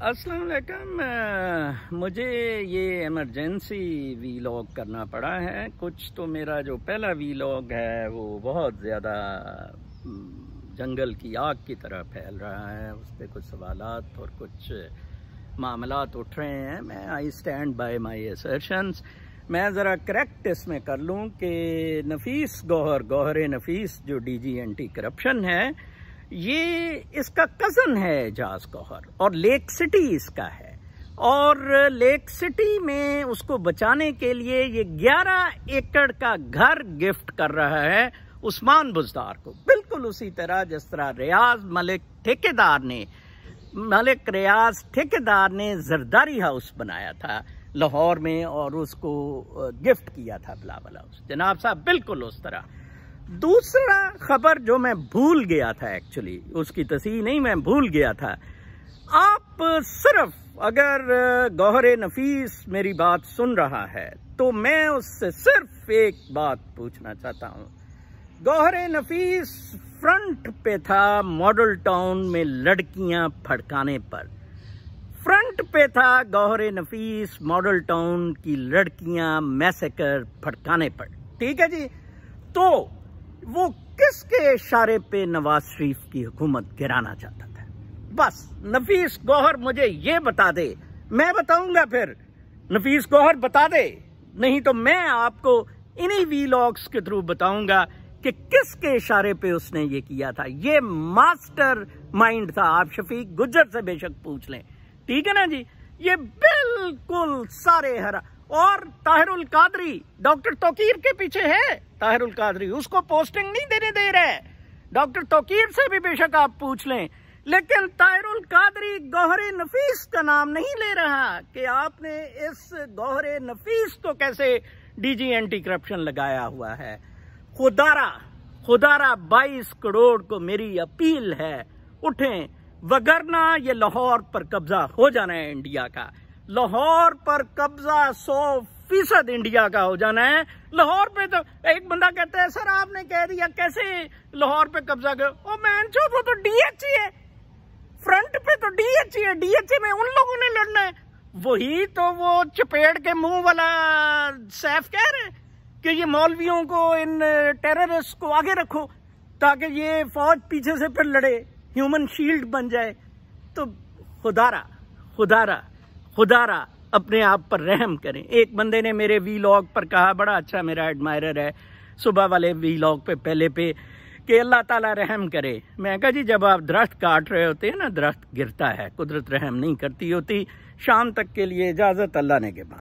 السلام علیکم۔ مجھے یہ ایمرجنسی ویلاگ کرنا پڑا ہے۔ کچھ تو میرا جو پہلا ویلاگ ہے وہ بہت زیادہ جنگل کی آگ کی طرح پھیل رہا ہے، اس پہ کچھ سوالات اور کچھ معاملات اٹھ رہے ہیں۔ میں آئی اسٹینڈ بائی مائی اسرشنز۔ میں ذرا کریکٹ اس میں کر لوں کہ نفیس گوہر نفیس جو ڈی جی اینٹی کرپشن ہے، یہ اس کا کزن ہے اعجاز گوہر، اور لیک سٹی اس کا ہے، اور لیک سٹی میں اس کو بچانے کے لیے یہ 11 ایکڑ کا گھر گفٹ کر رہا ہے عثمان بزدار کو، بالکل اسی طرح جس طرح ملک ریاض ٹھیکیدار نے زرداری ہاؤس بنایا تھا لاہور میں اور اس کو گفٹ کیا تھا بلاول ہاؤس۔ جناب صاحب بالکل اس طرح۔ دوسرا خبر جو میں بھول گیا تھا، ایکچولی اس کی تصحیح نہیں، میں بھول گیا تھا۔ آپ صرف اگر گوہر نفیس میری بات سن رہا ہے تو میں اس سے صرف ایک بات پوچھنا چاہتا ہوں۔ گوہر نفیس فرنٹ پہ تھا ماڈل ٹاؤن میں لڑکیاں پھڑکانے پر، فرنٹ پہ تھا گوہر نفیس ماڈل ٹاؤن کی لڑکیاں میسیکر پھڑکانے پر، ٹھیک ہے جی۔ تو وہ کس کے اشارے پہ نواز شریف کی حکومت گرانا چاہتا تھا؟ بس نفیس گوہر مجھے یہ بتا دے، میں بتاؤں گا، پھر نفیس گوہر بتا دے، نہیں تو میں آپ کو انہی ویلاگز کے تھرو بتاؤں گا کہ کس کے اشارے پہ اس نے یہ کیا تھا۔ یہ ماسٹر مائنڈ تھا، آپ شفیق گجر سے بے شک پوچھ لیں، ٹھیک ہے نا جی۔ یہ بالکل سارے اور طاہر القادری ڈاکٹر توقیر کے پیچھے ہے۔ طاہر القادری اس کو پوسٹنگ نہیں دینے دے رہے، ڈاکٹر توقیر سے بھی بے شک آپ پوچھ لیں، لیکن طاہر القادری گوہر نفیس کا نام نہیں لے رہا کہ آپ نے اس گوہر نفیس کو کیسے ڈی جی اینٹی کرپشن لگایا ہوا ہے۔ خدارہ 22 کروڑ کو میری اپیل ہے، اٹھیں، وگرنہ یہ لاہور پر قبضہ ہو جانا ہے انڈیا کا، لاہور پر قبضہ 100% انڈیا کا ہو جانا ہے۔ لاہور پہ تو ایک بندہ کہتا ہے سر آپ نے کہہ دیا کیسے لاہور پہ قبضہ کر، او مین چوت وہ تو ڈی ایچ ہی ہے، فرنٹ پہ تو ڈی ایچ ہی ہے، ڈی ایچ میں ان لوگوں نے لڑنا ہے۔ وہی تو وہ چپیڑ کے منہ والا سیف کہہ رہے ہیں کہ یہ مولویوں کو، ان ٹیررسٹ کو آگے رکھو تاکہ یہ فوج پیچھے سے پھر لڑے، ہیومن شیلڈ بن جائے۔ تو خدارہ اپنے آپ پر رحم کریں۔ ایک بندے نے میرے ویلاگ پر کہا، بڑا اچھا میرا ایڈمائرر ہے، صبح والے ویلاگ پہ پہلے پہ، کہ اللہ تعالیٰ رحم کرے۔ میں کہا جی جب آپ درخت کاٹ رہے ہوتے ہیں نا، درخت گرتا ہے، قدرت رحم نہیں کرتی ہوتی۔ شام تک کے لیے اجازت، اللہ نے کے بعد۔